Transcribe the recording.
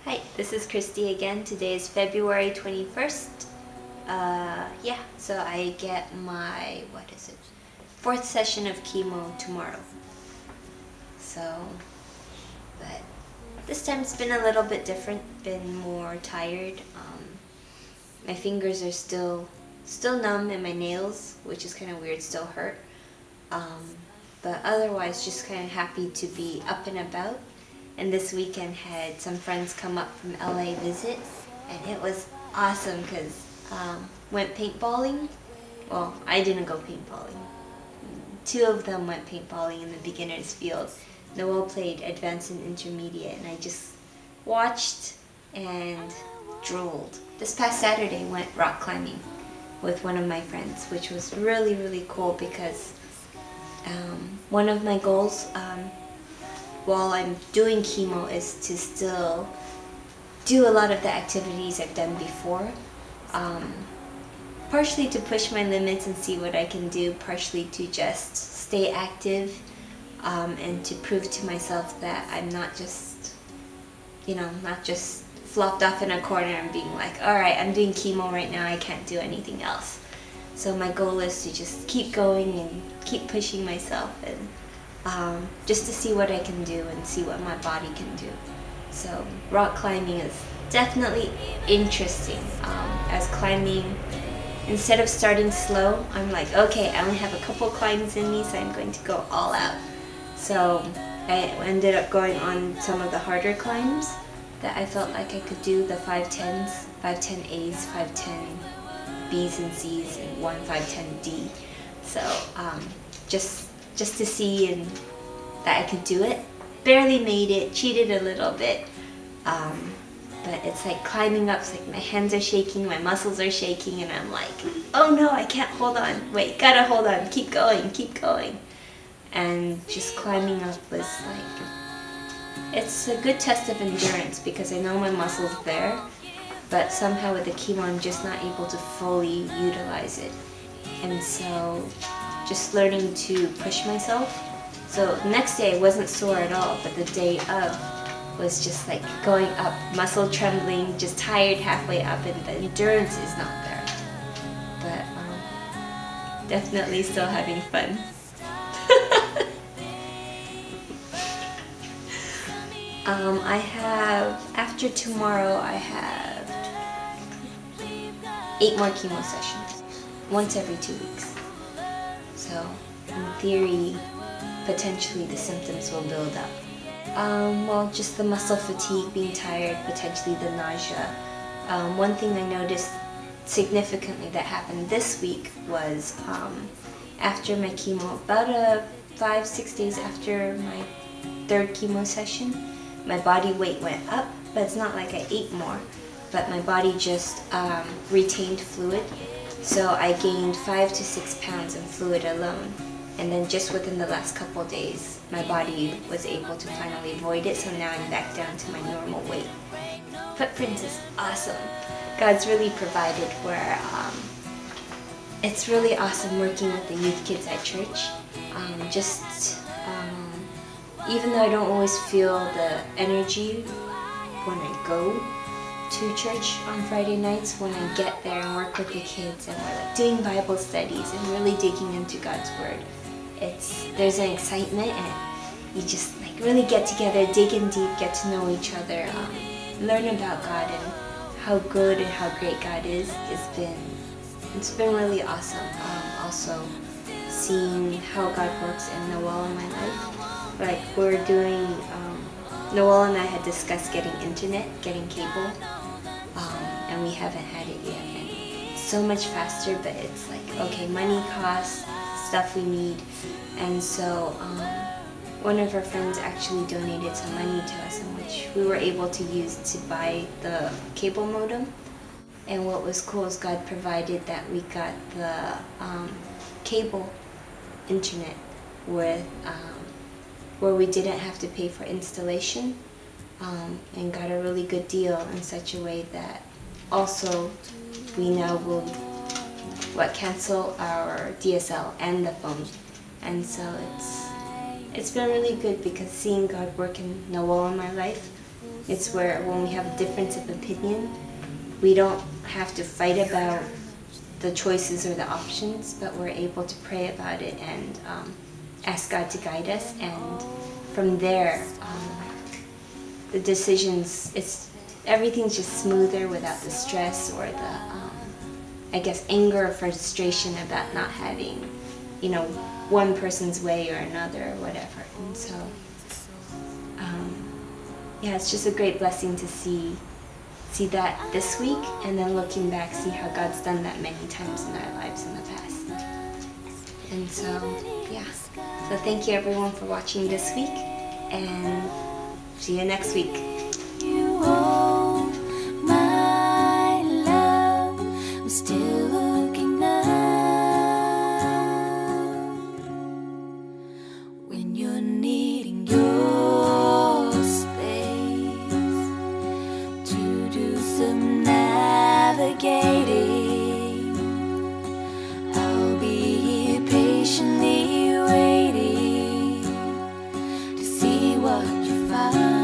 Hi, this is Kristy again. Today is February 21st. So I get my, fourth session of chemo tomorrow. But this time it's been a little bit different, been more tired. My fingers are still numb and my nails, which is kind of weird, still hurt. But otherwise just kind of happy to be up and about. And this weekend had some friends come up from LA visit, and it was awesome because went paintballing. Well, I didn't go paintballing. Two of them went paintballing in the beginner's field. Noel played advanced and intermediate, and I just watched and drooled. This past Saturday went rock climbing with one of my friends, which was really, really cool because one of my goals while I'm doing chemo is to still do a lot of the activities I've done before. Partially to push my limits and see what I can do, partially to just stay active and to prove to myself that I'm not just, not just flopped off in a corner and being like, alright, I'm doing chemo right now, I can't do anything else. So my goal is to just keep going and keep pushing myself and just to see what I can do and see what my body can do. So rock climbing is definitely interesting. As climbing, instead of starting slow, I'm like, okay, I only have a couple climbs in me, so I'm going to go all out. So I ended up going on some of the harder climbs that I felt like I could do, the 510s, 510As, 510Bs and Cs, and 510D. So just to see and that I could do it. Barely made it, cheated a little bit. But it's like climbing up, it's like my hands are shaking, my muscles are shaking, and I'm like, oh no, I can't hold on. Wait, gotta hold on, keep going, keep going. And just climbing up was like, it's a good test of endurance because I know my muscles there, but somehow with the chemo I'm just not able to fully utilize it. And so just learning to push myself. So the next day I wasn't sore at all, but the day of was just like going up, muscle trembling, just tired halfway up, and the endurance is not there. But definitely still having fun. I have, after tomorrow, I have 8 more chemo sessions, once every 2 weeks. So, in theory, potentially the symptoms will build up. Well, just the muscle fatigue, being tired, potentially the nausea. One thing I noticed significantly that happened this week was after my chemo, about 5-6 days after my 3rd chemo session, my body weight went up, but it's not like I ate more, but my body just retained fluid. So I gained 5 to 6 pounds in fluid alone. And then just within the last couple of days, my body was able to finally avoid it, so now I'm back down to my normal weight. Footprints is awesome. God's really provided where it's really awesome working with the youth kids at church. Even though I don't always feel the energy when I go to church on Friday nights, when I get there and work with the kids and we're like doing Bible studies and really digging into God's Word, there's an excitement and you just like really get together, dig in deep, get to know each other, learn about God and how good and how great God is. It's been really awesome. Also seeing how God works in Noel in my life. Like we're doing, Noel and I had discussed getting internet, getting cable, and we haven't had it yet. And it's so much faster, but it's like, okay, money costs, stuff we need. And so one of our friends actually donated some money to us, in which we were able to use to buy the cable modem. And what was cool is God provided that we got the cable internet with where we didn't have to pay for installation, and got a really good deal in such a way that also we now will cancel our DSL and the phone. And so it's been really good because seeing God work in Noel in my life It's where when we have a difference of opinion, we don't have to fight about the choices or the options, but we're able to pray about it and ask God to guide us. And from there, the decisions, everything's just smoother without the stress or the, I guess, anger or frustration about not having, you know, one person's way or another or whatever. And so, yeah, it's just a great blessing to see that this week, and then looking back, see how God's done that many times in our lives in the past. And so, yeah. So thank you everyone for watching this week, and see you next week. You hold my love, I'm still looking up. When you're needing your space to do some navigating, I'll be here patiently waiting to see what you find.